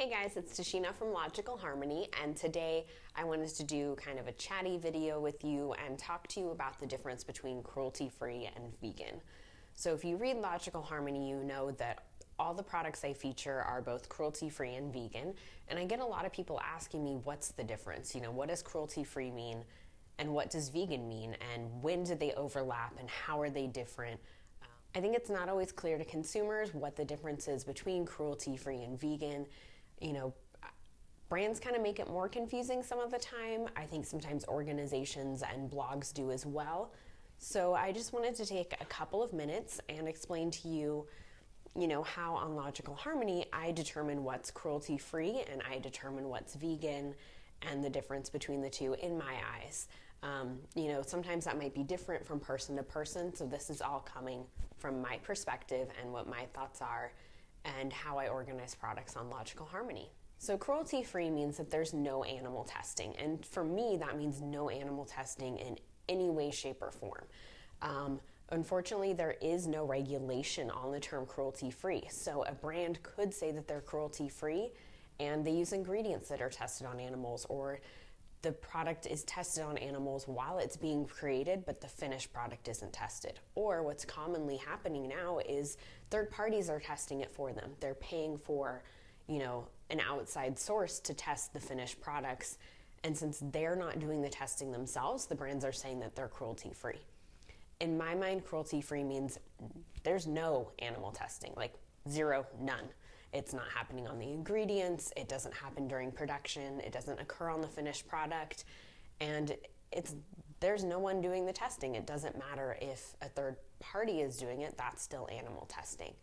Hey guys, it's Tashina from Logical Harmony, and today I wanted to do kind of a chatty video with you and talk to you about the difference between cruelty-free and vegan. So if you read Logical Harmony, you know that all the products I feature are both cruelty-free and vegan, and I get a lot of people asking me what's the difference, what does cruelty-free mean and what does vegan mean and when do they overlap and how are they different? I think it's not always clear to consumers what the difference is between cruelty-free and vegan. Brands kind of make it more confusing some of the time. I think sometimes organizations and blogs do as well. So I just wanted to take a couple of minutes and explain to you, how on Logical Harmony I determine what's cruelty-free and I determine what's vegan and the difference between the two in my eyes. Sometimes that might be different from person to person, so this is all coming from my perspective and what my thoughts are and how I organize products on Logical Harmony. So cruelty-free means that there's no animal testing, and for me that means no animal testing in any way, shape, or form. Unfortunately, there is no regulation on the term cruelty-free, so a brand could say that they're cruelty-free and they use ingredients that are tested on animals, or the product is tested on animals while it's being created, but the finished product isn't tested. Or what's commonly happening now is third parties are testing it for them. They're paying for, an outside source to test the finished products. And since they're not doing the testing themselves, the brands are saying that they're cruelty-free. In my mind, cruelty-free means there's no animal testing, like zero, none. It's not happening on the ingredients, it doesn't happen during production, it doesn't occur on the finished product, and there's no one doing the testing. It doesn't matter if a third party is doing it, that's still animal testing.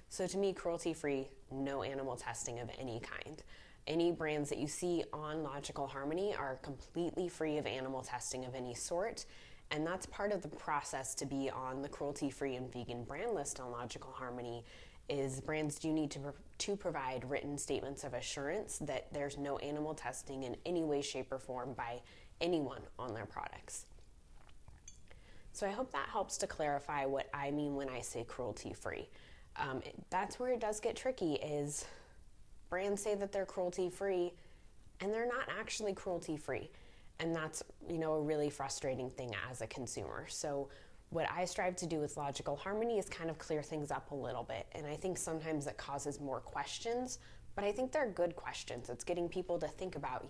So to me, cruelty-free, no animal testing of any kind. Any brands that you see on Logical Harmony are completely free of animal testing of any sort, and that's part of the process to be on the cruelty-free and vegan brand list on Logical Harmony. Is brands do need to provide written statements of assurance that there's no animal testing in any way, shape, or form by anyone on their products. So I hope that helps to clarify what I mean when I say cruelty-free. That's where it does get tricky, is brands say that they're cruelty-free and they're not actually cruelty-free. And that's, a really frustrating thing as a consumer. So what I strive to do with Logical Harmony is kind of clear things up a little bit. And I think sometimes it causes more questions, but I think they're good questions. It's getting people to think about,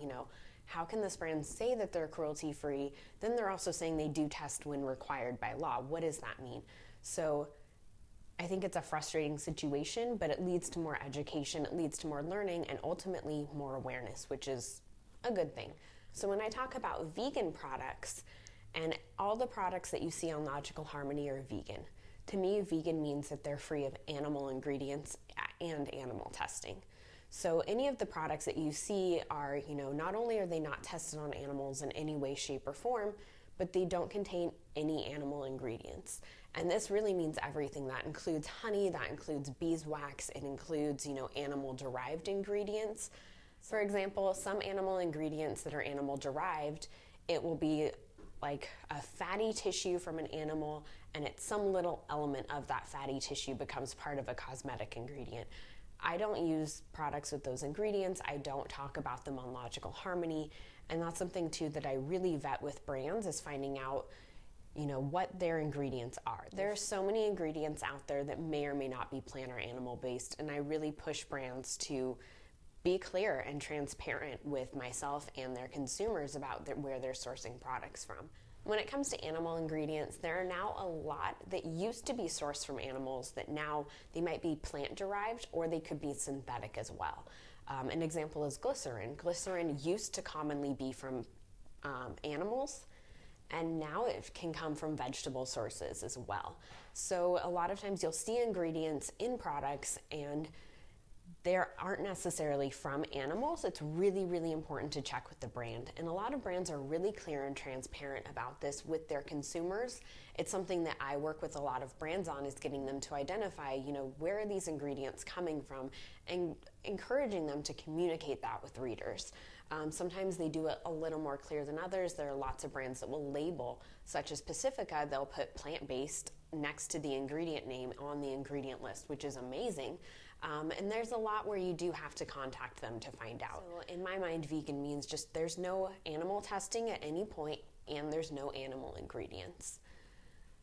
how can this brand say that they're cruelty-free? Then they're also saying they do test when required by law. What does that mean? So I think it's a frustrating situation, but it leads to more education, it leads to more learning, and ultimately more awareness, which is a good thing. So when I talk about vegan products, and all the products that you see on Logical Harmony are vegan. To me, vegan means that they're free of animal ingredients and animal testing. So any of the products that you see are, not only are they not tested on animals in any way, shape, or form, but they don't contain any animal ingredients. And this really means everything. That includes honey, that includes beeswax, it includes, animal-derived ingredients. For example, some animal ingredients that are animal-derived, it will be like a fatty tissue from an animal, and it's some little element of that fatty tissue becomes part of a cosmetic ingredient. I don't use products with those ingredients. I don't talk about them on Logical Harmony, and that's something too that I really vet with brands, is finding out what their ingredients are. There are so many ingredients out there that may or may not be plant or animal based, and I really push brands to be clear and transparent with myself and their consumers about where they're sourcing products from. When it comes to animal ingredients, there are now a lot that used to be sourced from animals that now they might be plant-derived or they could be synthetic as well. An example is glycerin. Glycerin used to commonly be from animals, and now it can come from vegetable sources as well. So a lot of times you'll see ingredients in products and they aren't necessarily from animals. It's really, really important to check with the brand. And a lot of brands are really clear and transparent about this with their consumers. It's something that I work with a lot of brands on, is getting them to identify, where are these ingredients coming from, and encouraging them to communicate that with readers. Sometimes they do it a little more clear than others. There are lots of brands that will label, such as Pacifica, they'll put plant-based next to the ingredient name on the ingredient list, which is amazing. And there's a lot where you do have to contact them to find out. So in my mind, vegan means just there's no animal testing at any point and there's no animal ingredients.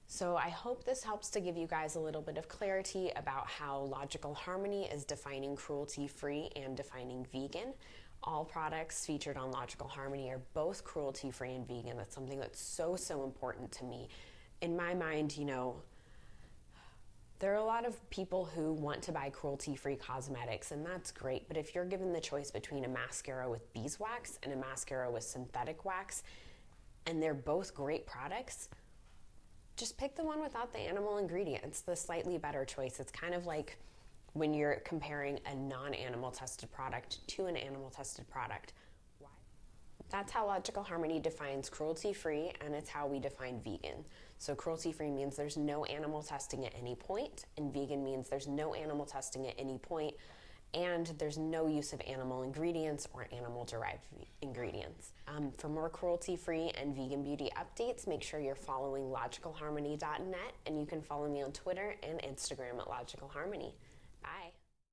So I hope this helps to give you guys a little bit of clarity about how Logical Harmony is defining cruelty-free and defining vegan. All products featured on Logical Harmony are both cruelty-free and vegan. That's something that's so important to me. In my mind, you know, there are a lot of people who want to buy cruelty-free cosmetics, and that's great, but if you're given the choice between a mascara with beeswax and a mascara with synthetic wax, and they're both great products, just pick the one without the animal ingredients, the slightly better choice. It's kind of like when you're comparing a non-animal tested product to an animal tested product. Why? That's how Logical Harmony defines cruelty-free, and it's how we define vegan. So cruelty-free means there's no animal testing at any point, and vegan means there's no animal testing at any point, and there's no use of animal ingredients or animal-derived ingredients. For more cruelty-free and vegan beauty updates, make sure you're following logicalharmony.net, and you can follow me on Twitter and Instagram at Logical Harmony. Bye.